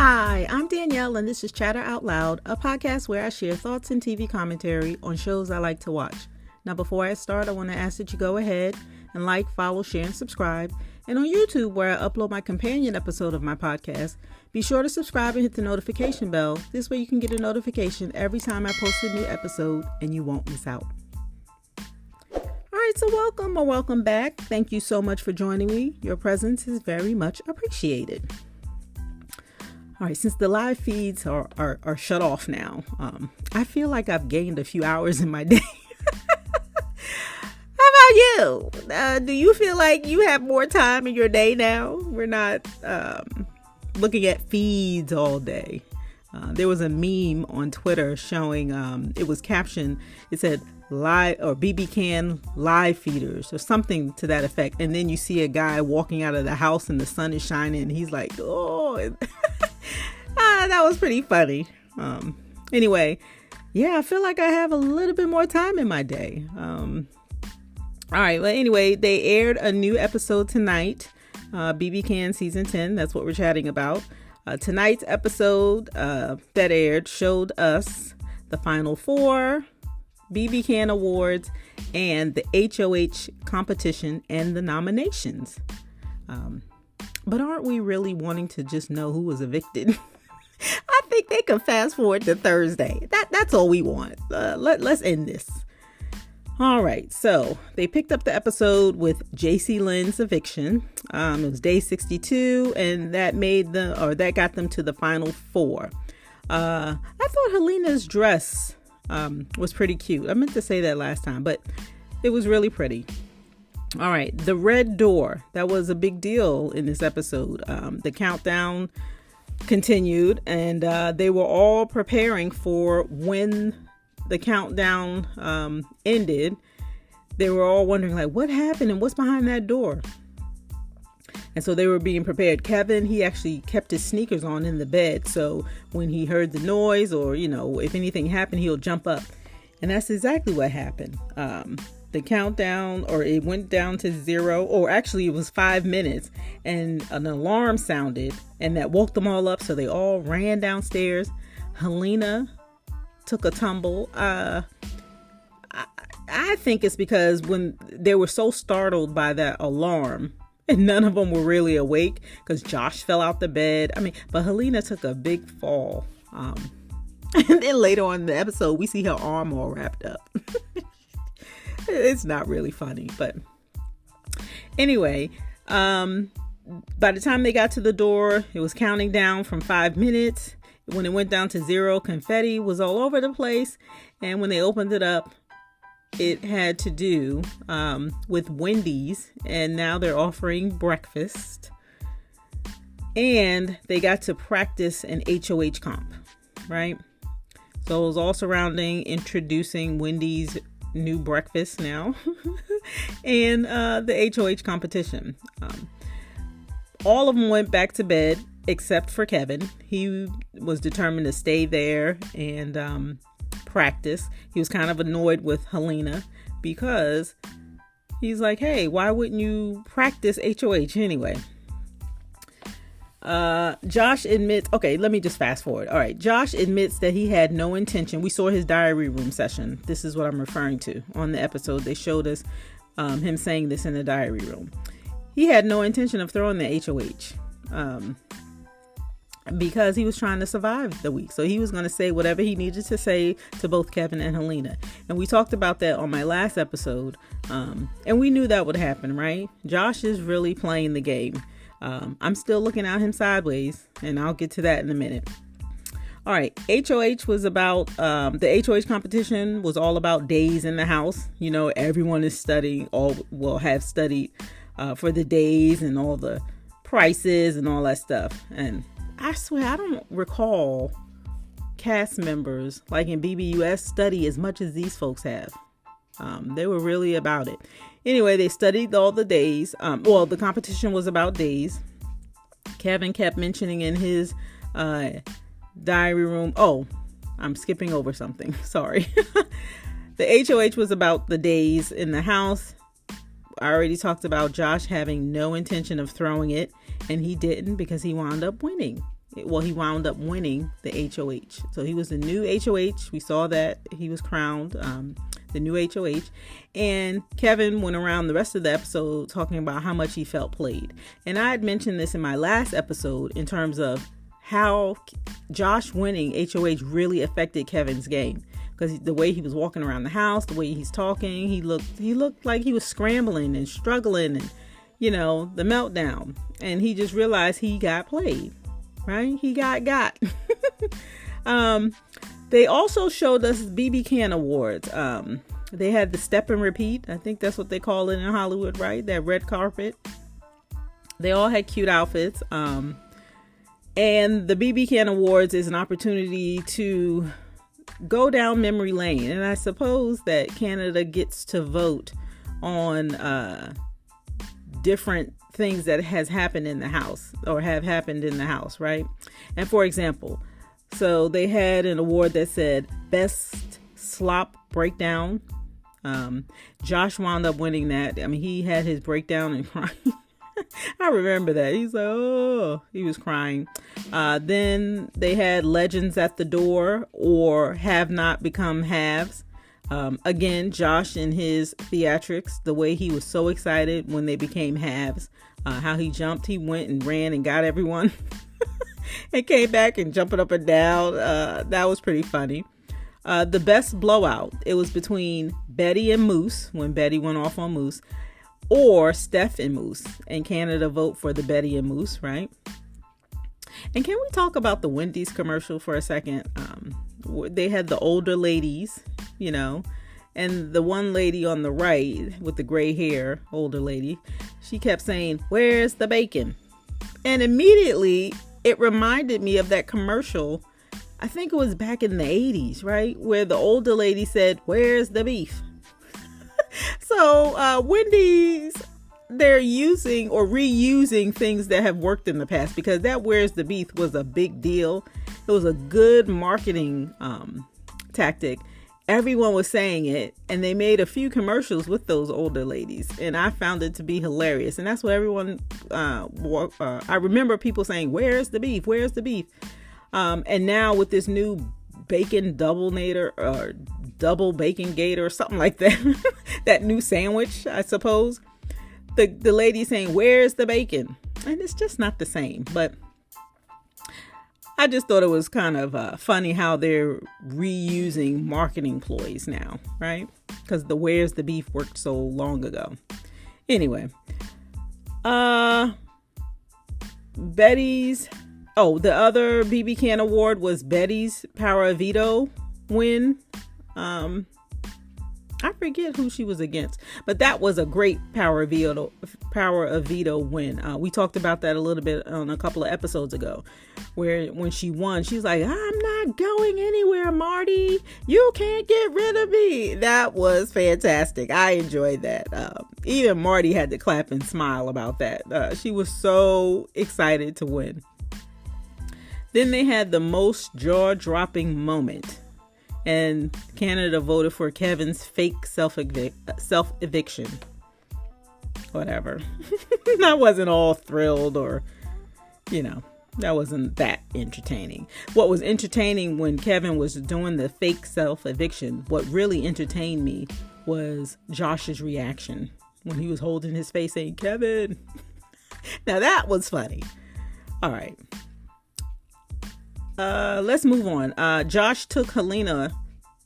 Hi, I'm Danielle, and this is Chatter Out Loud, a podcast where I share thoughts and TV commentary on shows I like to watch. Now, before I start, I want to ask that you go ahead and like, follow, share, and subscribe. And on YouTube, where I upload my companion episode of my podcast, be sure to subscribe and hit the notification bell. This way you can get a notification every time I post a new episode and you won't miss out. All right, so welcome back. Thank you so much for joining me. Your presence is very much appreciated. All right, since the live feeds are shut off now, I feel like I've gained a few hours in my day. How about you? Do you feel like you have more time in your day now? We're not looking at feeds all day. There was a meme on Twitter showing, it was captioned, it said live or BBCAN live feeders or something to that effect. And then you see a guy walking out of the house and the sun is shining and he's like, oh, that was pretty funny. Anyway, yeah, I feel like I have a little bit more time in my day. All right. Well, anyway, they aired a new episode tonight. BBCAN season 10. That's what we're chatting about. Tonight's episode that aired showed us the final four, BBCAN Awards, and the HOH competition and the nominations. But aren't we really wanting to just know who was evicted? I think they can fast forward to Thursday. That's all we want. Let's end this. All right. So they picked up the episode with JC Lynn's eviction. It was day 62, and that got them to the final four. I thought Helena's dress was pretty cute. I meant to say that last time, but it was really pretty. All right. The red door. That was a big deal in this episode. The countdown continued, and they were all preparing for when the countdown ended. They were all wondering, like, what happened and what's behind that door? And so they were being prepared. Kevin, he actually kept his sneakers on in the bed, so when he heard the noise or, if anything happened, he'll jump up. And that's exactly what happened. The countdown, or it went down to 0, or actually it was 5 minutes, and an alarm sounded, and that woke them all up, so they all ran downstairs. Helena took a tumble. I think it's because when they were so startled by that alarm, and none of them were really awake, because Josh fell out the bed. But Helena took a big fall. And then later on in the episode, we see her arm all wrapped up. It's not really funny, but anyway, by the time they got to the door, it was counting down from 5 minutes. When it went down to 0, confetti was all over the place. And when they opened it up, it had to do with Wendy's, and now they're offering breakfast. And they got to practice an HOH comp, right? So it was all surrounding introducing Wendy's new breakfast now and the HOH competition. All of them went back to bed except for Kevin. He was determined to stay there and practice. He was kind of annoyed with Helena because he's like, hey, why wouldn't you practice HOH anyway? Josh admits, okay, let me just fast forward. All right. Josh admits that he had no intention. We saw his diary room session. This is what I'm referring to on the episode. They showed us him saying this in the diary room. He had no intention of throwing the HOH because he was trying to survive the week. So he was going to say whatever he needed to say to both Kevin and Helena. And we talked about that on my last episode. And we knew that would happen, right? Josh is really playing the game. I'm still looking at him sideways, and I'll get to that in a minute. All right. HOH was about, the HOH competition was all about days in the house. Everyone is studying, have studied for the days and all the prices and all that stuff. And I swear, I don't recall cast members like in BBUS study as much as these folks have. They were really about it. Anyway, they studied all the days. The competition was about days. Kevin kept mentioning in his diary room. Oh, I'm skipping over something. Sorry. The HOH was about the days in the house. I already talked about Josh having no intention of throwing it, and he didn't because he wound up winning. Well, he wound up winning the HOH. So he was the new HOH. We saw that he was crowned the new HOH. And Kevin went around the rest of the episode talking about how much he felt played. And I had mentioned this in my last episode in terms of how Josh winning HOH really affected Kevin's game. Because the way he was walking around the house, the way he's talking, he looked like he was scrambling and struggling and, you know, the meltdown. And he just realized he got played, right? He got. They also showed us BBCAN Awards. They had the step and repeat. I think that's what they call it in Hollywood, right? That red carpet. They all had cute outfits. And the BBCAN Awards is an opportunity to go down memory lane. And I suppose that Canada gets to vote on different things that has happened in the house or have happened in the house, right? And for example, so they had an award that said Best Slop Breakdown. Josh wound up winning that. I mean, he had his breakdown and crying. I remember that. He's like, oh, he was crying. Then they had Legends at the Door or Have Not Become Haves. Again, Josh in his theatrics, the way he was so excited when they became halves, how he jumped, he went and ran and got everyone and came back and jumping up and down. That was pretty funny. The best blowout, it was between Betty and Moose when Betty went off on Moose, or Steph and Moose, and Canada vote for the Betty and Moose, right? And can we talk about the Wendy's commercial for a second? They had the older ladies, you know, and the one lady on the right with the gray hair, older lady, she kept saying, "Where's the bacon?" And immediately it reminded me of that commercial. I think it was back in the 80s, right? Where the older lady said, "Where's the beef?" So Wendy's, they're using or reusing things that have worked in the past, because that "Where's the beef" was a big deal. It was a good marketing tactic. Everyone was saying it, and they made a few commercials with those older ladies, and I found it to be hilarious. And that's what everyone I remember people saying, "Where's the beef? Where's the beef?" And now with this new bacon double-nator or double bacon gator or something like that, that new sandwich, I suppose, the lady saying, "Where's the bacon?" And it's just not the same. But I just thought it was kind of funny how they're reusing marketing ploys now, right? Because the "Where's the beef" worked so long ago. Anyway, Betty's, the other BBCAN award was Betty's Power of Veto win. I forget who she was against, but that was a great Power of Veto win. We talked about that a little bit on a couple of episodes ago, where when she won, she's like, "I'm not going anywhere, Marty. You can't get rid of me." That was fantastic. I enjoyed that. Even Marty had to clap and smile about that. She was so excited to win. Then they had the most jaw-dropping moment. And Canada voted for Kevin's fake self-eviction. Whatever. I wasn't all thrilled, or, that wasn't that entertaining. What was entertaining when Kevin was doing the fake self-eviction, what really entertained me was Josh's reaction when he was holding his face saying, "Kevin." Now that was funny. All right. Let's move on. Josh took Helena.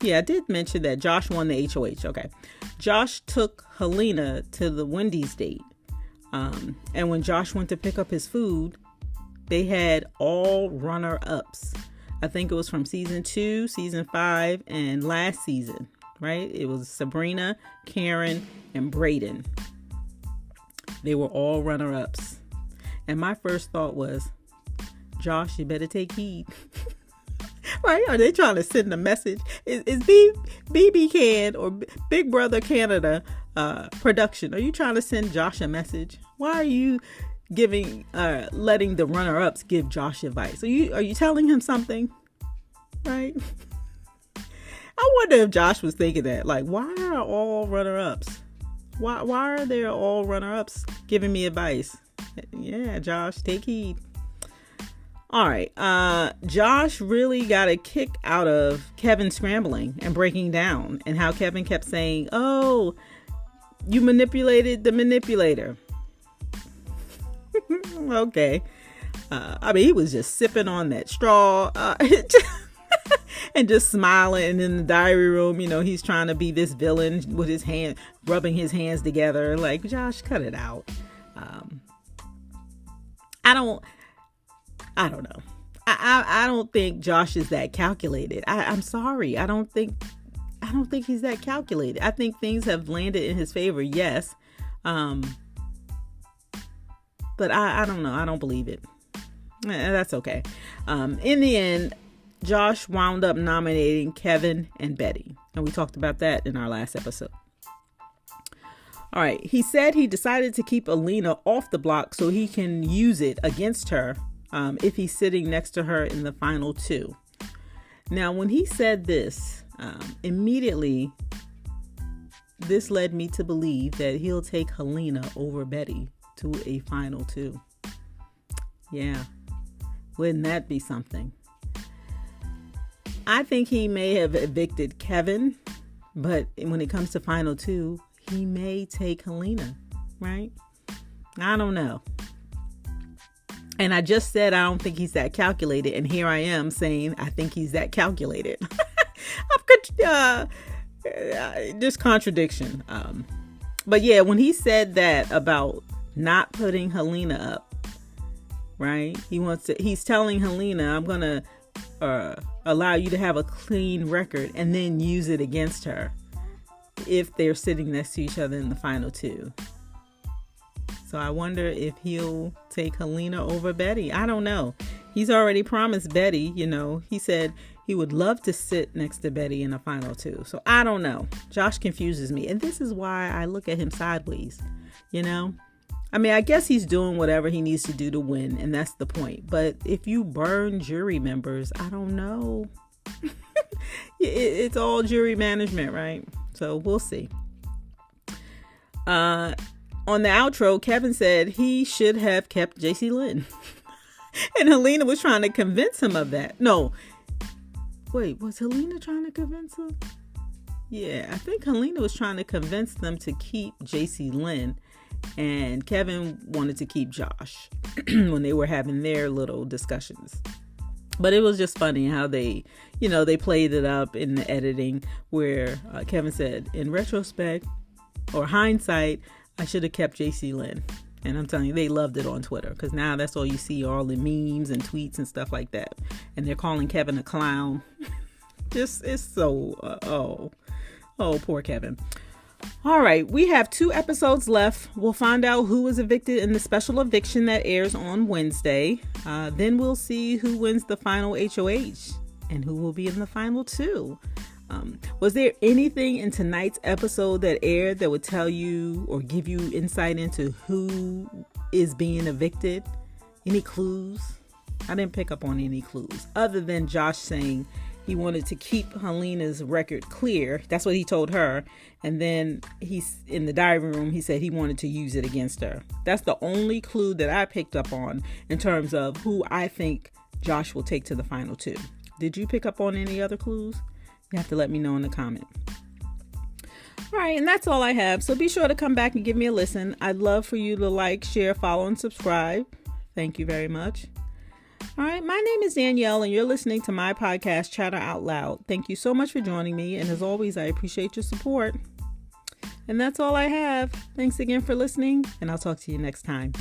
Yeah, I did mention that Josh won the HOH. Okay. Josh took Helena to the Wendy's date. And when Josh went to pick up his food, they had all runner-ups. I think it was from season 2, season 5, and last season, right? It was Sabrina, Karen, and Brayden. They were all runner-ups. And my first thought was, Josh, you better take heed. Right? Are they trying to send a message? Is BBCAN or Big Brother Canada production, are you trying to send Josh a message? Why are you letting the runner-ups give Josh advice? Are you telling him something? Right? I wonder if Josh was thinking that. Like, why are all runner-ups? Why are there all runner-ups giving me advice? Yeah, Josh, take heed. All right. Josh really got a kick out of Kevin scrambling and breaking down, and how Kevin kept saying, "Oh, you manipulated the manipulator." Okay. I mean, he was just sipping on that straw and just smiling. And in the diary room, he's trying to be this villain with his hand, rubbing his hands together. Like, Josh, cut it out. I don't know. I don't think Josh is that calculated. I'm sorry. I don't think he's that calculated. I think things have landed in his favor. Yes. But I don't know. I don't believe it. That's okay. In the end, Josh wound up nominating Kevin and Betty. And we talked about that in our last episode. All right. He said he decided to keep Alina off the block so he can use it against her if he's sitting next to her in the final two. Now, when he said this, immediately, this led me to believe that he'll take Helena over Betty to a final two. Yeah. Wouldn't that be something? I think he may have evicted Kevin, but when it comes to final two, he may take Helena, right? I don't know. And I just said I don't think he's that calculated, and here I am saying I think he's that calculated. Just contradiction. But yeah, when he said that about not putting Helena up, right? He's telling Helena, I'm going to allow you to have a clean record and then use it against her if they're sitting next to each other in the final two. So I wonder if he'll take Helena over Betty. I don't know. He's already promised Betty, he said he would love to sit next to Betty in the final two. So I don't know. Josh confuses me. And this is why I look at him sideways, I mean, I guess he's doing whatever he needs to do to win, and that's the point. But if you burn jury members, I don't know. It's all jury management, right? So we'll see. On the outro, Kevin said he should have kept JC Lynn. And Helena was trying to convince him of that. No. Wait, was Helena trying to convince him? Yeah, I think Helena was trying to convince them to keep JC Lynn. And Kevin wanted to keep Josh when they were having their little discussions. But it was just funny how they played it up in the editing where Kevin said, in retrospect or hindsight, I should have kept JC Lynn. And I'm telling you, they loved it on Twitter because now that's all you see, all the memes and tweets and stuff like that. And they're calling Kevin a clown. Just, it's so, poor Kevin. All right, we have 2 episodes left. We'll find out who was evicted in the special eviction that airs on Wednesday. Then we'll see who wins the final HOH and who will be in the final 2. Was there anything in tonight's episode that aired that would tell you or give you insight into who is being evicted? Any clues? I didn't pick up on any clues other than Josh saying he wanted to keep Helena's record clear. That's what he told her. And then he's in the diary room. He said he wanted to use it against her. That's the only clue that I picked up on in terms of who I think Josh will take to the final 2. Did you pick up on any other clues? You have to let me know in the comment. All right, and that's all I have. So be sure to come back and give me a listen. I'd love for you to like, share, follow, and subscribe. Thank you very much. All right, my name is Danielle, and you're listening to my podcast, Chatter Out Loud. Thank you so much for joining me, and as always, I appreciate your support. And that's all I have. Thanks again for listening, and I'll talk to you next time.